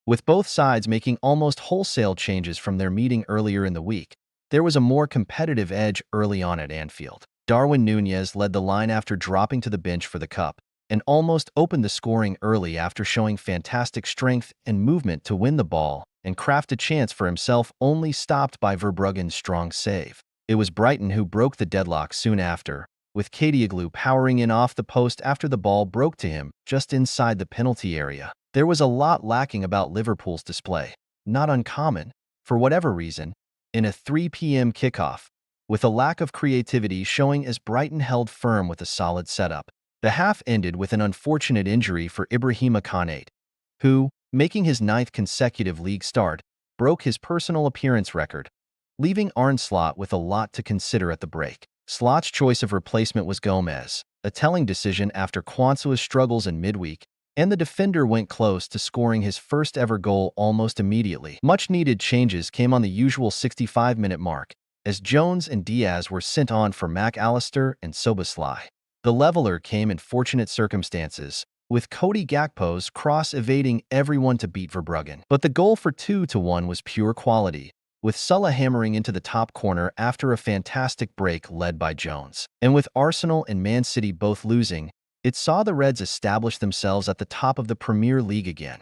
With both sides making almost wholesale changes from their meeting earlier in the week, there was a more competitive edge early on at Anfield. Darwin Núñez led the line after dropping to the bench for the cup, and almost opened the scoring early after showing fantastic strength and movement to win the ball and craft a chance for himself, only stopped by Verbruggen's strong save. It was Brighton who broke the deadlock soon after, with Kadioglu powering in off the post after the ball broke to him just inside the penalty area. There was a lot lacking about Liverpool's display, not uncommon, for whatever reason, in a 3 p.m. kickoff, with a lack of creativity showing as Brighton held firm with a solid setup. The half ended with an unfortunate injury for Ibrahima Konate, who, making his 9th consecutive league start, broke his personal appearance record, leaving Arne Slot with a lot to consider at the break. Slot's choice of replacement was Gomez, a telling decision after Quansua's struggles in midweek, and the defender went close to scoring his first ever goal almost immediately. Much-needed changes came on the usual 65-minute mark, as Jones and Diaz were sent on for Mac Allister and Szoboszlai. The leveler came in fortunate circumstances, with Cody Gakpo's cross evading everyone to beat Verbruggen. But the goal for 2-1 was pure quality, with Salah hammering into the top corner after a fantastic break led by Jones. And with Arsenal and Man City both losing, it saw the Reds establish themselves at the top of the Premier League again,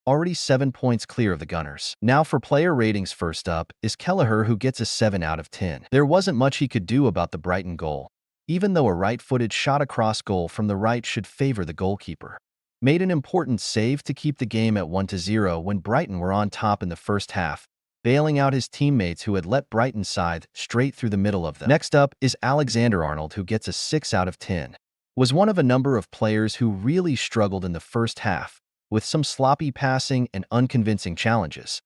already 7 points clear of the Gunners. Now for player ratings, first up is Kelleher, who gets a 7 out of 10. There wasn't much he could do about the Brighton goal, even though a right-footed shot across goal from the right should favor the goalkeeper. Made an important save to keep the game at 1-0 when Brighton were on top in the first half, bailing out his teammates who had let Brighton scythe straight through the middle of them. Next up is Alexander-Arnold, who gets a 6 out of 10. Was one of a number of players who really struggled in the first half, with some sloppy passing and unconvincing challenges.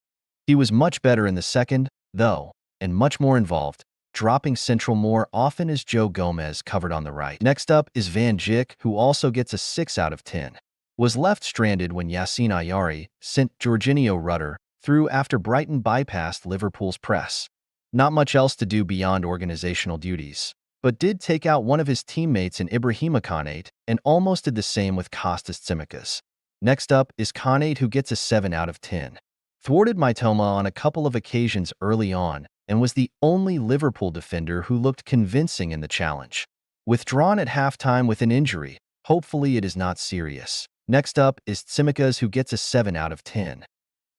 He was much better in the second, though, and much more involved, dropping central more often as Joe Gomez covered on the right. Next up is Van Dijk, who also gets a 6 out of 10. Was left stranded when Yassine Ayari sent Jorginho Rutter through after Brighton bypassed Liverpool's press. Not much else to do beyond organizational duties, but did take out one of his teammates in Ibrahima Konate and almost did the same with Kostas Tsimikas. Next up is Konate, who gets a 7 out of 10. Thwarted Mitoma on a couple of occasions early on and was the only Liverpool defender who looked convincing in the challenge. Withdrawn at halftime with an injury, hopefully it is not serious. Next up is Tsimikas, who gets a 7 out of 10.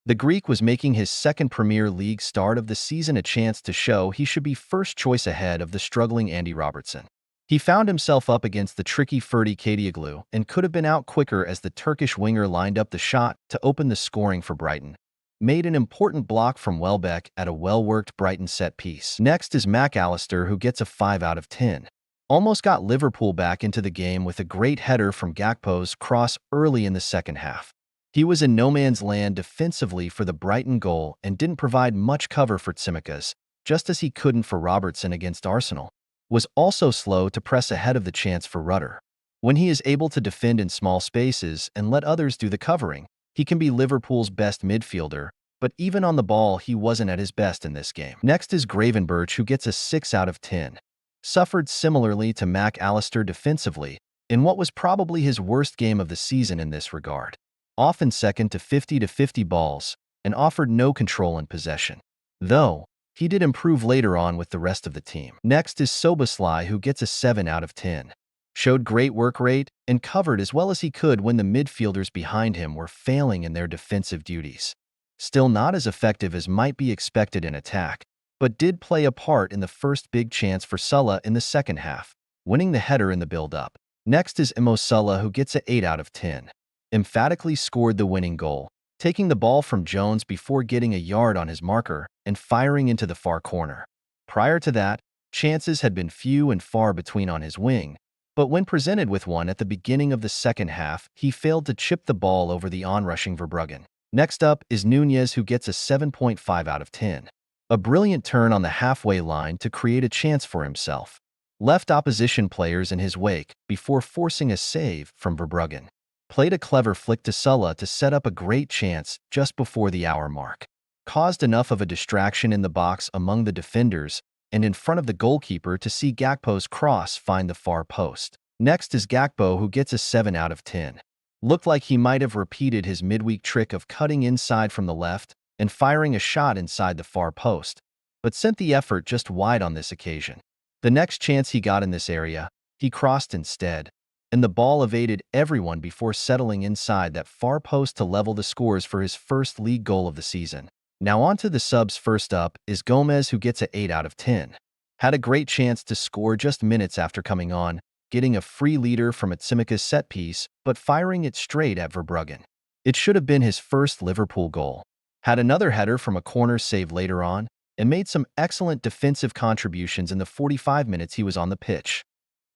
The Greek was making his second Premier League start of the season, a chance to show he should be first choice ahead of the struggling Andy Robertson. He found himself up against the tricky Ferdi Kadioglu and could have been out quicker as the Turkish winger lined up the shot to open the scoring for Brighton. Made an important block from Welbeck at a well-worked Brighton set piece. Next is Mac Allister, who gets a 5 out of 10. Almost got Liverpool back into the game with a great header from Gakpo's cross early in the second half. He was in no man's land defensively for the Brighton goal and didn't provide much cover for Tsimikas, just as he couldn't for Robertson against Arsenal. Was also slow to press ahead of the chance for Rutter. When he is able to defend in small spaces and let others do the covering, he can be Liverpool's best midfielder, but even on the ball he wasn't at his best in this game. Next is Gravenberch, who gets a 6 out of 10. Suffered similarly to Mac Allister defensively, in what was probably his worst game of the season in this regard. Often second to 50 balls, and offered no control in possession. Though, he did improve later on with the rest of the team. Next is Szoboszlai, who gets a 7 out of 10. Showed great work rate and covered as well as he could when the midfielders behind him were failing in their defensive duties. Still not as effective as might be expected in attack, but did play a part in the first big chance for Salah in the second half, winning the header in the build-up. Next is Mo Salah, who gets a 8 out of 10. Emphatically scored the winning goal, taking the ball from Jones before getting a yard on his marker and firing into the far corner. Prior to that, chances had been few and far between on his wing, but when presented with one at the beginning of the second half, he failed to chip the ball over the onrushing Verbruggen. Next up is Núñez, who gets a 7.5 out of 10. A brilliant turn on the halfway line to create a chance for himself. Left opposition players in his wake before forcing a save from Verbruggen. Played a clever flick to Salah to set up a great chance just before the hour mark. Caused enough of a distraction in the box among the defenders and in front of the goalkeeper to see Gakpo's cross find the far post. Next is Gakpo, who gets a 7 out of 10. Looked like he might have repeated his midweek trick of cutting inside from the left and firing a shot inside the far post, but sent the effort just wide on this occasion. The next chance he got in this area, he crossed instead, and the ball evaded everyone before settling inside that far post to level the scores for his first league goal of the season. Now on to the subs. First up is Gomez, who gets an 8 out of 10. Had a great chance to score just minutes after coming on, getting a free leader from a Tsimikas set piece, but firing it straight at Verbruggen. It should have been his first Liverpool goal. Had another header from a corner save later on, and made some excellent defensive contributions in the 45 minutes he was on the pitch.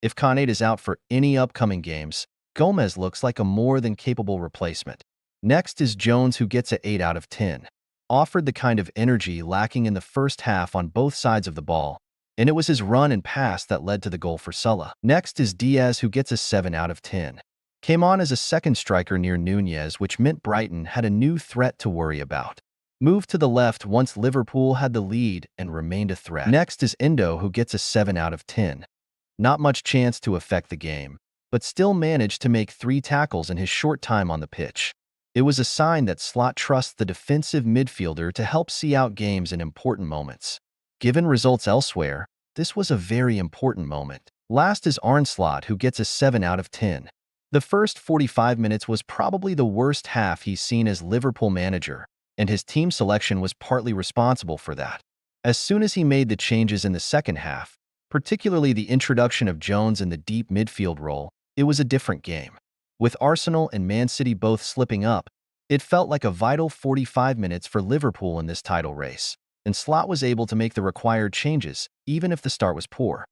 If Konate is out for any upcoming games, Gomez looks like a more than capable replacement. Next is Jones, who gets an 8 out of 10. Offered the kind of energy lacking in the first half on both sides of the ball, and it was his run and pass that led to the goal for Salah. Next is Diaz, who gets a 7 out of 10. Came on as a second striker near Nunez, which meant Brighton had a new threat to worry about. Moved to the left once Liverpool had the lead and remained a threat. Next is Endo, who gets a 7 out of 10. Not much chance to affect the game, but still managed to make 3 tackles in his short time on the pitch. It was a sign that Slot trusts the defensive midfielder to help see out games in important moments. Given results elsewhere, this was a very important moment. Last is Arne Slot, who gets a 7 out of 10. The first 45 minutes was probably the worst half he's seen as Liverpool manager, and his team selection was partly responsible for that. As soon as he made the changes in the second half, particularly the introduction of Jones in the deep midfield role, it was a different game. With Arsenal and Man City both slipping up, it felt like a vital 45 minutes for Liverpool in this title race, and Slot was able to make the required changes, even if the start was poor.